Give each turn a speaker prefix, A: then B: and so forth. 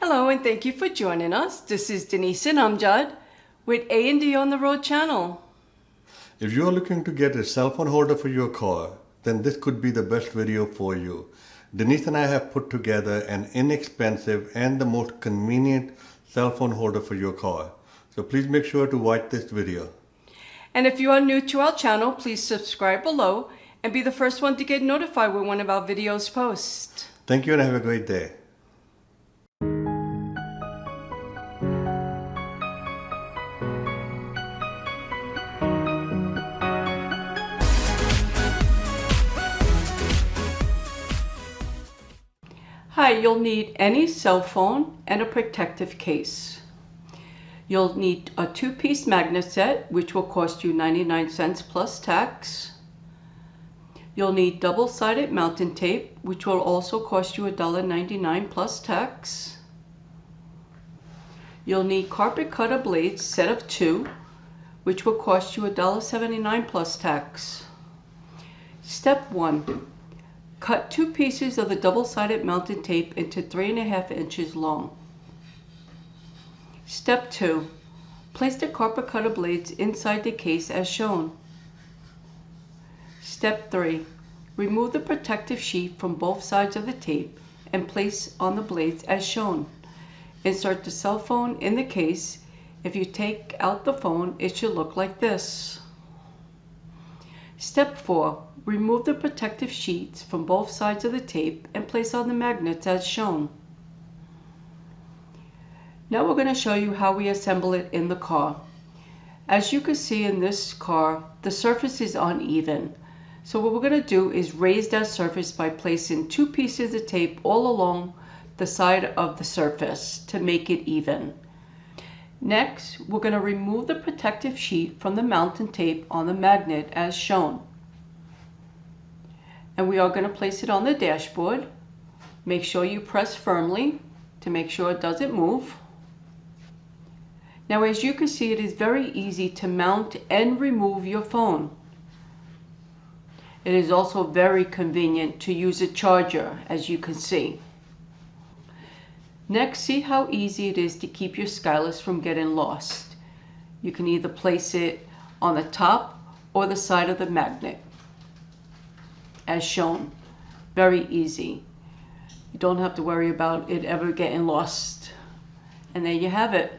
A: Hello and thank you for joining us. This is Denise and Amjad with A&D on the Road channel.
B: If you are looking to get a cell phone holder for your car, then this could be the best video for you. Denise and I have put together an inexpensive and the most convenient cell phone holder for your car. So please make sure to watch this video.
A: And if you are new to our channel, please subscribe below and be the first one to get notified when one of our videos posts.
B: Thank you and have a great day.
A: Hi, you'll need any cell phone and a protective case. You'll need a 2-piece magnet set, which will cost you 99 cents plus tax. You'll need double-sided mounting tape, which will also cost you $1.99 plus tax. You'll need carpet cutter blades, set of 2, which will cost you $1.79 plus tax. Step 1. Cut 2 pieces of the double-sided mounting tape into 3.5 inches long. Step 2. Place the carpet cutter blades inside the case as shown. Step 3. Remove the protective sheet from both sides of the tape and place on the blades as shown. Insert the cell phone in the case. If you take out the phone, it should look like this. Step 4. Remove the protective sheets from both sides of the tape and place on the magnets as shown. Now we're going to show you how we assemble it in the car. As you can see in this car, the surface is uneven. So what we're going to do is raise that surface by placing 2 pieces of tape all along the side of the surface to make it even. Next, we're going to remove the protective sheet from the mounting tape on the magnet as shown. And we are going to place it on the dashboard. Make sure you press firmly to make sure it doesn't move. Now, as you can see, it is very easy to mount and remove your phone. It is also very convenient to use a charger, as you can see. Next, see how easy it is to keep your stylus from getting lost. You can either place it on the top or the side of the magnet, as shown. Very easy. You don't have to worry about it ever getting lost. And there you have it.